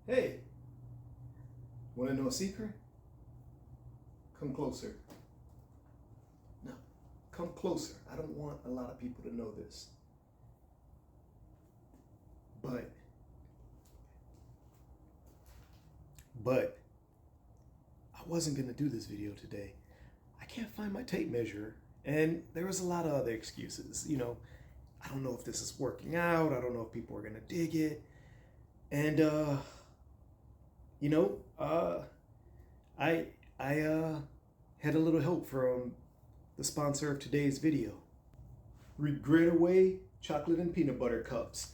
Hey, want to know a secret? Come closer. No, come closer. I don't want a lot of people to know this. But I wasn't going to do this video today. I can't find my tape measure, and there was a lot of other excuses. I don't know if this is working out. I don't know if people are going to dig it. And, I had a little help from the sponsor of today's video. Regret Away chocolate and peanut butter cups.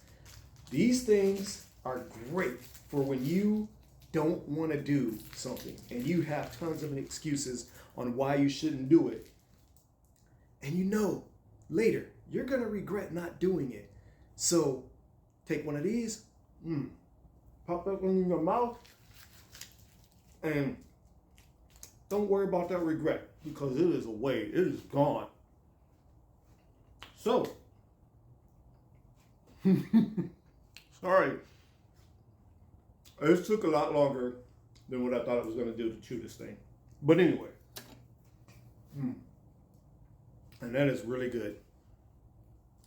These things are great for when you don't want to do something and you have tons of excuses on why you shouldn't do it. And later you're going to regret not doing it. So take one of these, pop that one in your mouth, and don't worry about that regret because it is away. It is gone. So, sorry. It took a lot longer than what I thought it was going to do to chew this thing. But anyway. And that is really good.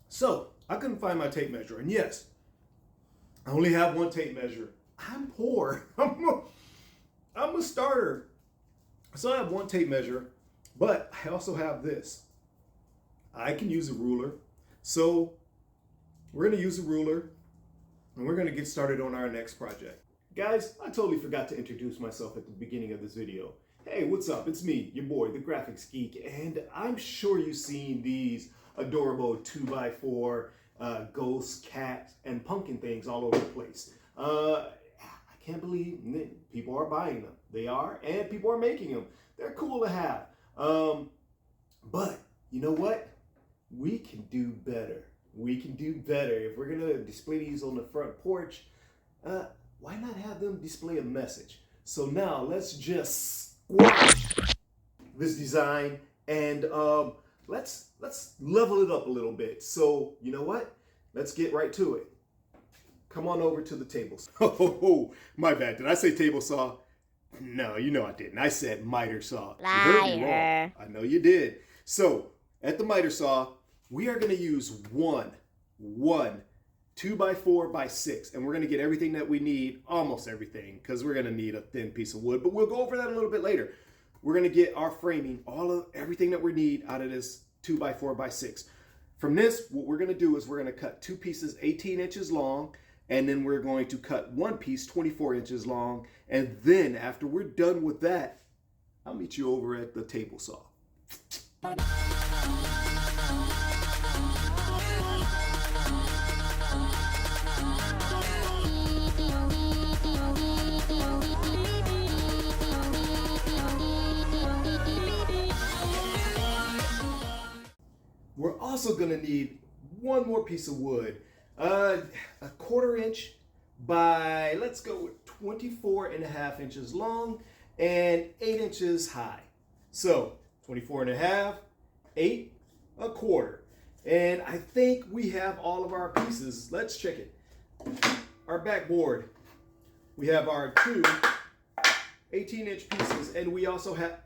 So, I couldn't find my tape measure. And yes, I only have one tape measure. I'm poor. I'm a starter. So I have one tape measure, but I also have this. I can use a ruler. So we're going to use a ruler and we're going to get started on our next project. Guys, I totally forgot to introduce myself at the beginning of this video. Hey, what's up? It's me, your boy, the graphics geek, and I'm sure you've seen these adorable 2x4 ghosts, cats, and pumpkin things all over the place. I can't believe people are buying them. They are, and people are making them. They're cool to have. But you know what? We can do better. We can do better. If we're gonna display these on the front porch, why not have them display a message? So now let's just squash this design and let's level it up a little bit. So you know what? Let's get right to it. Come on over to the table saw. Oh, my bad. Did I say table saw? No, I didn't. I said miter saw. Liar. You heard me wrong. I know you did. So at the miter saw, we are going to use one 2x4x6, and we're going to get everything that we need, almost everything, because we're going to need a thin piece of wood, but we'll go over that a little bit later. We're going to get our framing, everything that we need out of this 2x4x6. From this, what we're going to do is we're going to cut two pieces 18 inches long, and then we're going to cut one piece 24 inches long, and then after we're done with that, I'll meet you over at the table saw. We're also going to need one more piece of wood, a 1/4 inch by, let's go with 24.5 inches long and 8 inches high. So 24.5, 8, 1/4. And I think we have all of our pieces. Let's check it. Our backboard. We have our two 18-inch pieces, and we also have,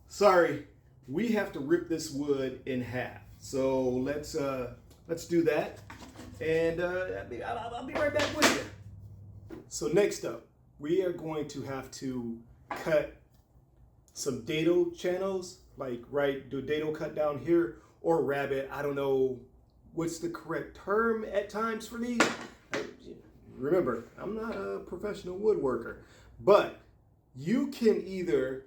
sorry. We have to rip this wood in half. So let's do that, and I'll be right back with you. So next up, we are going to have to cut some dado channels, do a dado cut down here, or rabbet. I don't know what's the correct term at times for these. Remember, I'm not a professional woodworker, but you can either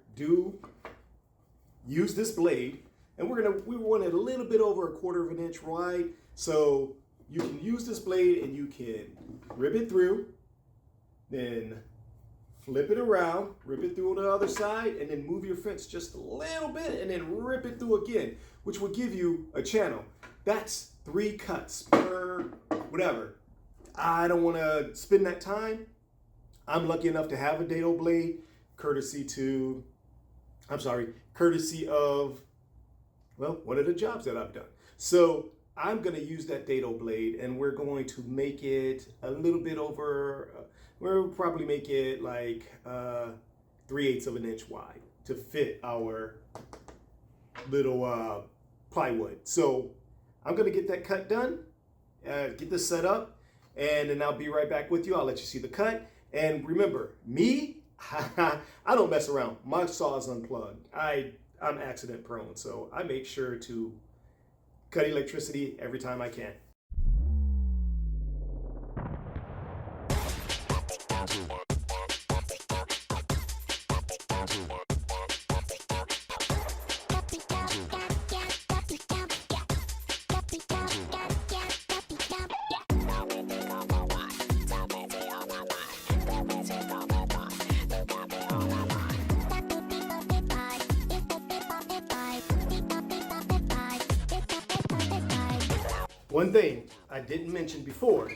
use this blade, and we want it a little bit over 1/4 inch wide. So you can use this blade and you can rip it through, then flip it around, rip it through on the other side, and then move your fence just a little bit and then rip it through again, which will give you a channel. That's 3 cuts per whatever. I don't want to spend that time. I'm lucky enough to have a dado blade, courtesy of, one of the jobs that I've done. So I'm going to use that dado blade, and we're going to make it a little bit over, we'll probably make it like 3/8 of an inch wide to fit our little plywood. So I'm going to get that cut done, get this set up, and then I'll be right back with you. I'll let you see the cut. And remember, me, I don't mess around. My saw is unplugged. I'm accident prone, so I make sure to cut electricity every time I can. One thing I didn't mention before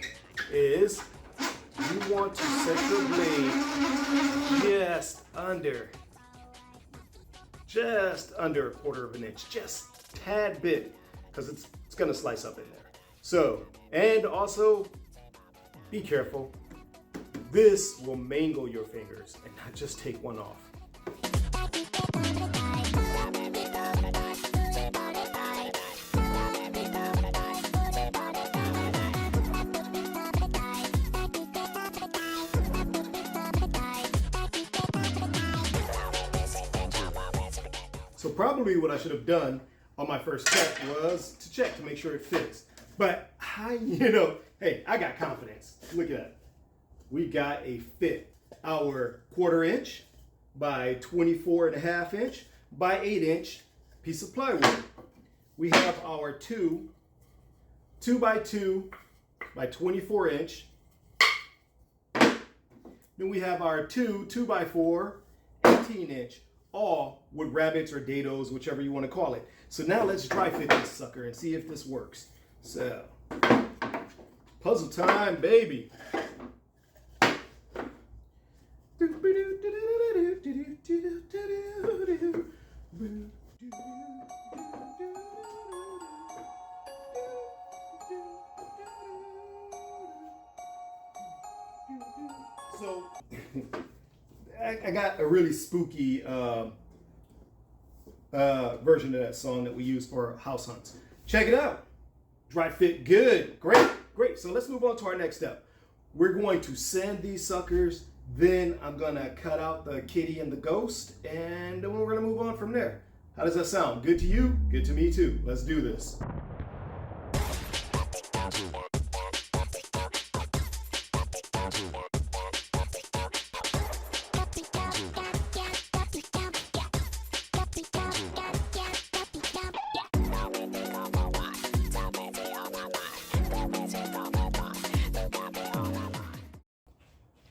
is you want to set your blade just under a 1/4 of an inch, just a tad bit, because it's gonna slice up in there. So, and also be careful. This will mangle your fingers and not just take one off. So probably what I should have done on my first cut was to check to make sure it fits. But hey, I got confidence. Look at that. We got a fit. Our 1/4 inch by 24.5 inch by 8 inch piece of plywood. We have our 2 by 2 by 24 inch. Then we have our 2 by 4 18 inch. All with rabbits or dados, whichever you want to call it. So now let's dry fit this sucker and see if this works. So, puzzle time, baby. So, I got a really spooky version of that song that we use for house hunts. Check it out. Dry fit good. Great. So let's move on to our next step. We're going to sand these suckers. Then I'm going to cut out the kitty and the ghost. And then we're going to move on from there. How does that sound? Good to you? Good to me too. Let's do this.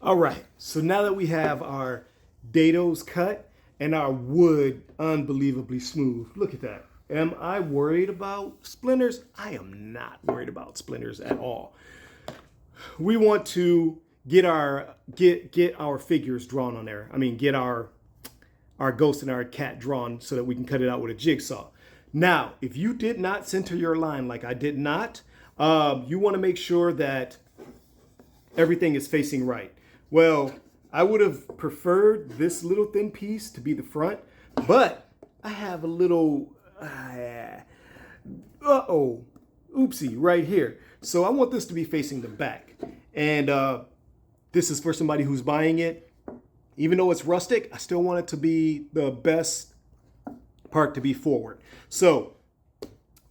All right, so now that we have our dados cut and our wood unbelievably smooth, look at that. Am I worried about splinters? I am not worried about splinters at all. We want to get our figures drawn on there. I mean, get our ghost and our cat drawn so that we can cut it out with a jigsaw. Now, if you did not center your line like I did not, you want to make sure that everything is facing right. Well, I would have preferred this little thin piece to be the front, but I have a little, oopsie right here. So I want this to be facing the back. And this is for somebody who's buying it. Even though it's rustic, I still want it to be the best part to be forward. So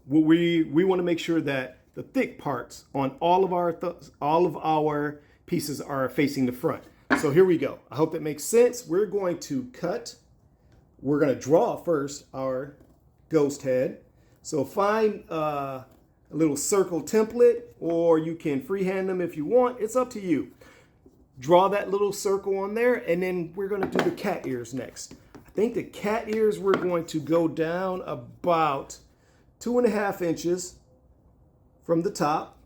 what we want to make sure that the thick parts on all of our pieces are facing the front. So here we go. I hope that makes sense. We're going to draw first our ghost head. So find a little circle template, or you can freehand them if you want. It's up to you. Draw that little circle on there, and then we're going to do the cat ears next. I think the cat ears, we're going to go down about 2.5 inches from the top.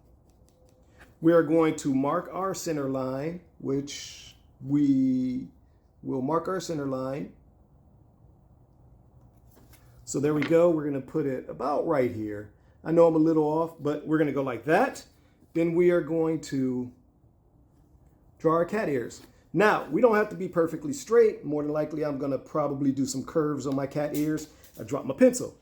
We are going to mark our center line, which we will mark our center line. So there we go. We're going to put it about right here. I know I'm a little off, but we're gonna go like that. Then we are going to draw our cat ears. Now, we don't have to be perfectly straight. More than likely, I'm gonna probably do some curves on my cat ears. I dropped my pencil.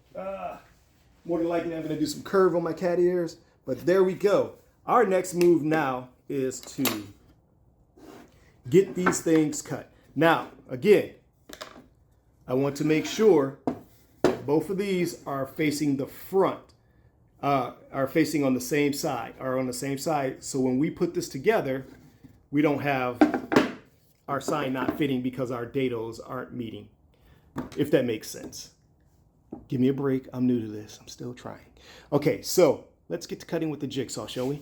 More than likely, I'm gonna do some curve on my cat ears, but there we go. Our next move now is to get these things cut. Now, again, I want to make sure that both of these are facing the front, are facing on the same side, so when we put this together, we don't have our sign not fitting because our dados aren't meeting, if that makes sense. Give me a break. I'm new to this. I'm still trying. Okay, so let's get to cutting with the jigsaw, shall we?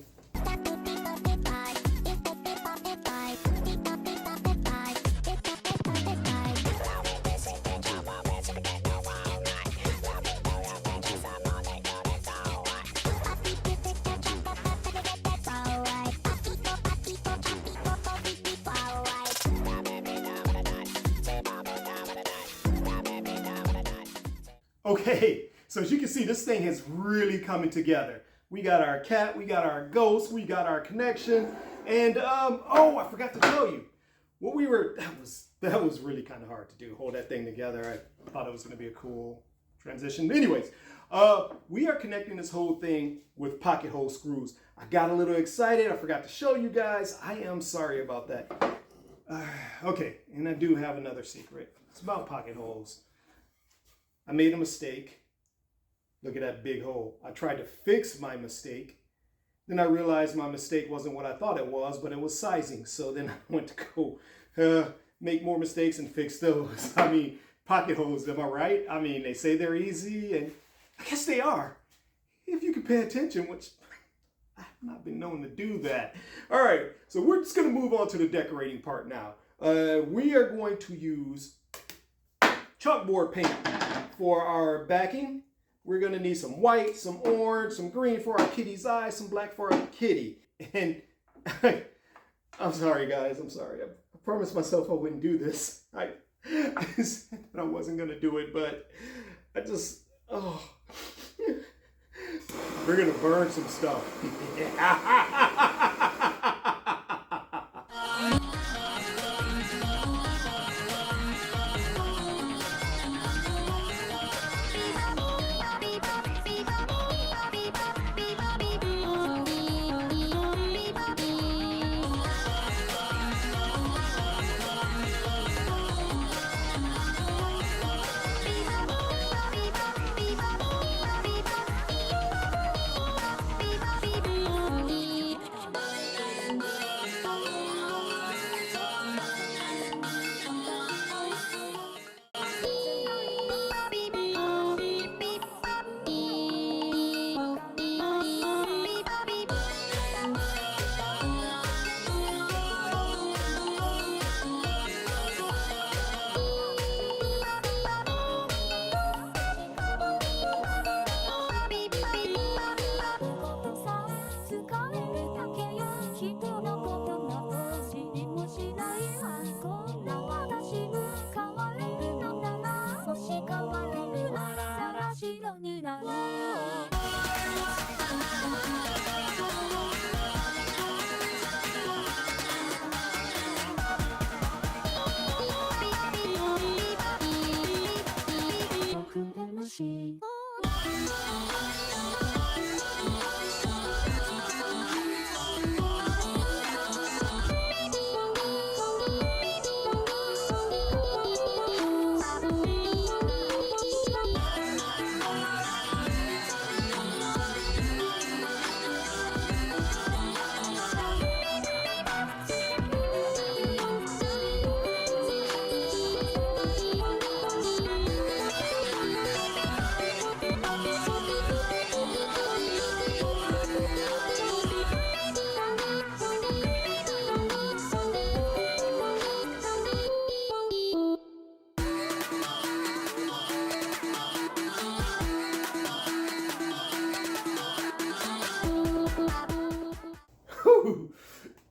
Okay, so as you can see, this thing is really coming together. We got our cat, we got our ghost, we got our connection, and oh, I forgot to tell you, that was really kind of hard to do, hold that thing together. I thought it was going to be a cool transition. Anyways, we are connecting this whole thing with pocket hole screws. I got a little excited, I forgot to show you guys. I am sorry about that. Okay, and I do have another secret. It's about pocket holes. I made a mistake. Look at that big hole. I tried to fix my mistake. Then I realized my mistake wasn't what I thought it was, but it was sizing. So then I went to go make more mistakes and fix those. I mean, pocket holes, am I right? I mean, they say they're easy, and I guess they are. If you can pay attention, which I've not been known to do that. All right, so we're just gonna move on to the decorating part now. We are going to use chalkboard paint for our backing. We're gonna need some white, some orange, some green for our kitty's eyes, some black for our kitty. And I'm sorry guys, I'm sorry. I promised myself I wouldn't do this. I said that I wasn't gonna do it, but we're gonna burn some stuff.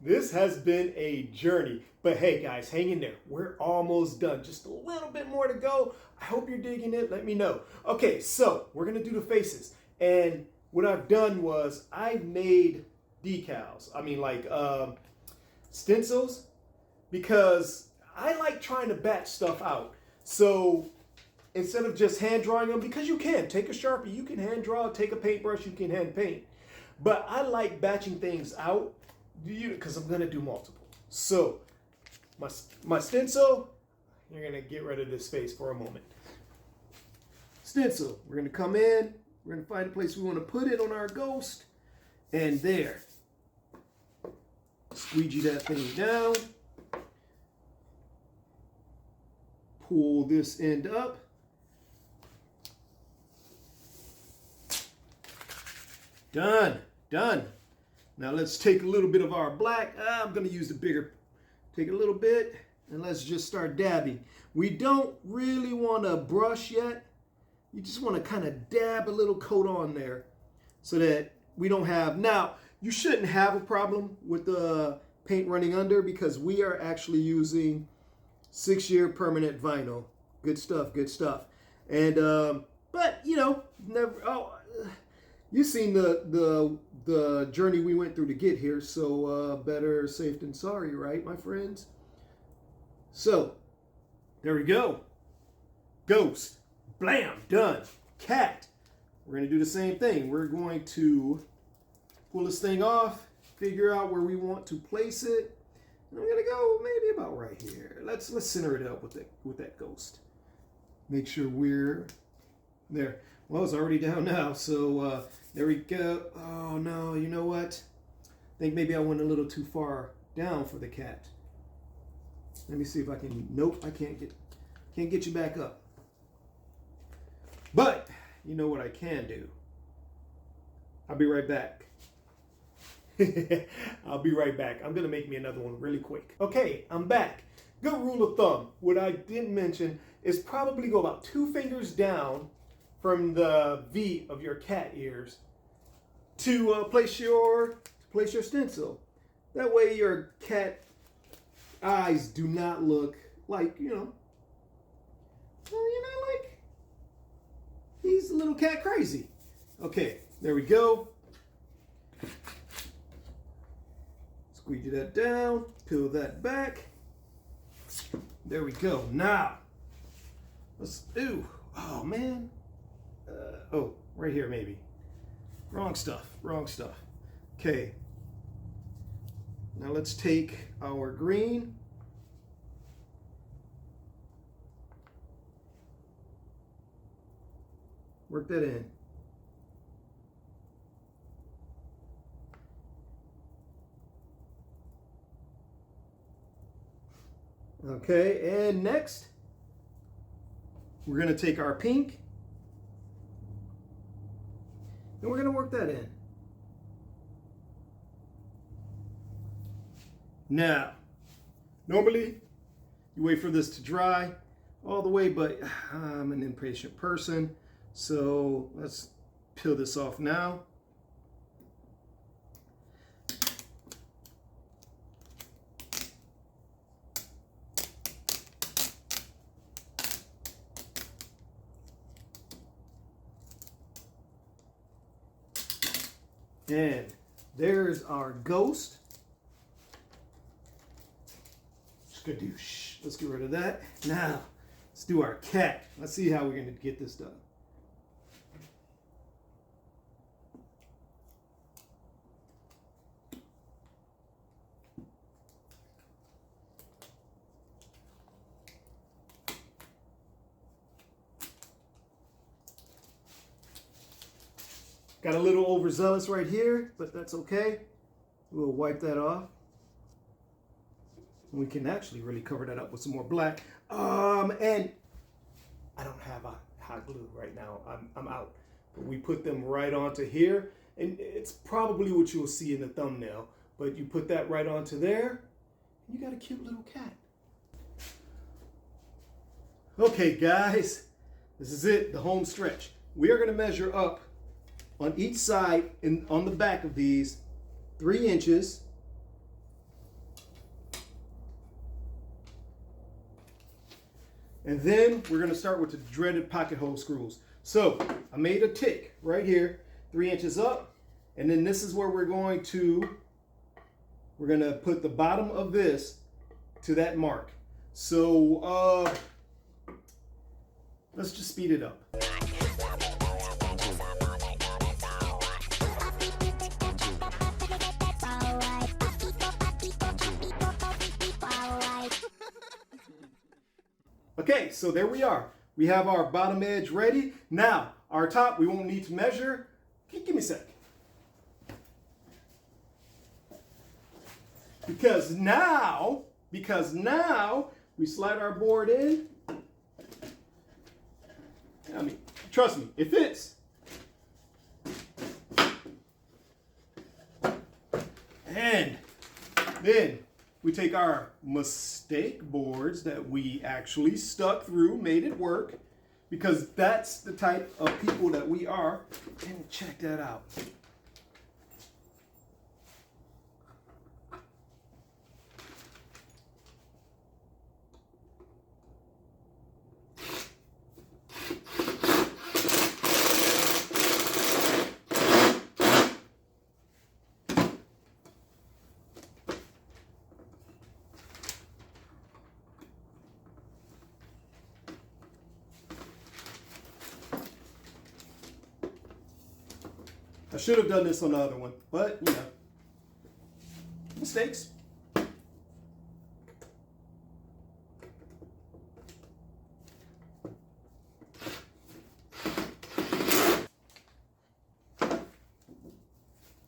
This has been a journey, but hey guys, hang in there. We're almost done. Just a little bit more to go. I hope you're digging it. Let me know. Okay, so we're gonna do the faces, and what I've done was I made decals. I mean, like stencils, because I like trying to batch stuff out. So instead of just hand drawing them, because you can take a Sharpie, you can hand draw, take a paintbrush, you can hand paint. But I like batching things out because I'm gonna do multiple. So my stencil, you're gonna get rid of this face for a moment. Stencil, we're gonna come in, we're gonna find a place we wanna put it on our ghost, and there. Squeegee that thing down. Pull this end up. Done. Now let's take a little bit of our black. I'm gonna use the bigger. Take a little bit and let's just start dabbing. We don't really want to brush yet. You just want to kind of dab a little coat on there so that we don't have. Now, you shouldn't have a problem with the paint running under because we are actually using 6-year permanent vinyl. Good stuff. And but you know, never. Oh, you've seen the journey we went through to get here, so better safe than sorry, right, my friends? So there we go. Ghost. Blam. Done. Cat. We're going to do the same thing. We're going to pull this thing off, figure out where we want to place it. And I'm going to go maybe about right here. Let's center it up with that ghost. Make sure we're there. Well, it's already down now, so there we go. Oh no, you know what? I think maybe I went a little too far down for the cat. Let me see if I can. Nope, I can't get you back up. But you know what I can do? I'll be right back. I'll be right back. I'm gonna make me another one really quick. Okay, I'm back. Good rule of thumb. What I didn't mention is probably go about 2 fingers down from the V of your cat ears to place your stencil. That way your cat eyes do not look like, like he's a little cat crazy. Okay, there we go. Squeegee that down, peel that back. There we go. Now, let's do, oh man. Oh, right here maybe. Wrong stuff. Okay. Now let's take our green. Work that in. Okay, and next, we're going to take our pink. And we're going to work that in. Now, normally you wait for this to dry all the way, but I'm an impatient person. So let's peel this off now. And there's our ghost. Just gonna do let's get rid of that. Now, let's do our cat. Let's see how we're gonna get this done. Got a little overzealous right here, but that's okay. We'll wipe that off. We can actually really cover that up with some more black. And I don't have a hot glue right now. I'm out. But we put them right onto here. And it's probably what you'll see in the thumbnail. But you put that right onto there. And you got a cute little cat. Okay, guys. This is it, the home stretch. We are going to measure up on each side and on the back of these 3 inches. And then we're going to start with the dreaded pocket hole screws. So I made a tick right here. 3 inches up. And then this is where we're going to put the bottom of this to that mark. So let's just speed it up. Okay, so there we are. We have our bottom edge ready. Now, our top, we won't need to measure. Give me a sec. Because now we slide our board in. I mean, trust me, it fits. And then we take our mistake boards that we actually stuck through, made it work, because that's the type of people that we are. And check that out. I should have done this on the other one, but you know, mistakes.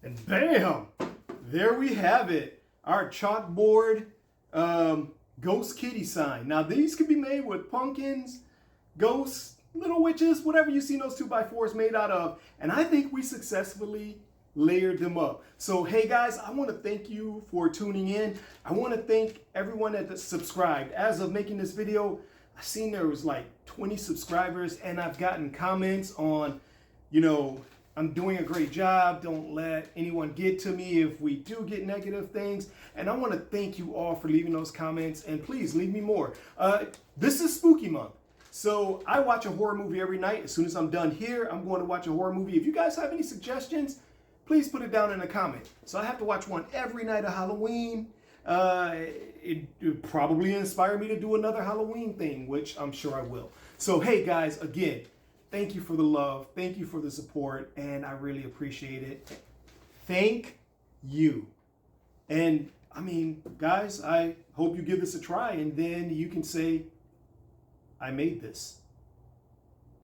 And bam, there we have it. Our chalkboard ghost kitty sign. Now these can be made with pumpkins, ghosts, little witches, whatever you see those 2x4s made out of. And I think we successfully layered them up. So, hey guys, I want to thank you for tuning in. I want to thank everyone that subscribed. As of making this video, I seen there was like 20 subscribers, and I've gotten comments on, you know, I'm doing a great job. Don't let anyone get to me if we do get negative things. And I want to thank you all for leaving those comments, and please leave me more. This is Spooky Month. So I watch a horror movie every night. As soon as I'm done here, I'm going to watch a horror movie. If you guys have any suggestions, please put it down in a comment. So I have to watch one every night of Halloween. It probably inspire me to do another Halloween thing, which I'm sure I will. So hey guys, again, thank you for the love. Thank you for the support, and I really appreciate it. Thank you. And I mean, guys, I hope you give this a try, and then you can say, I made this.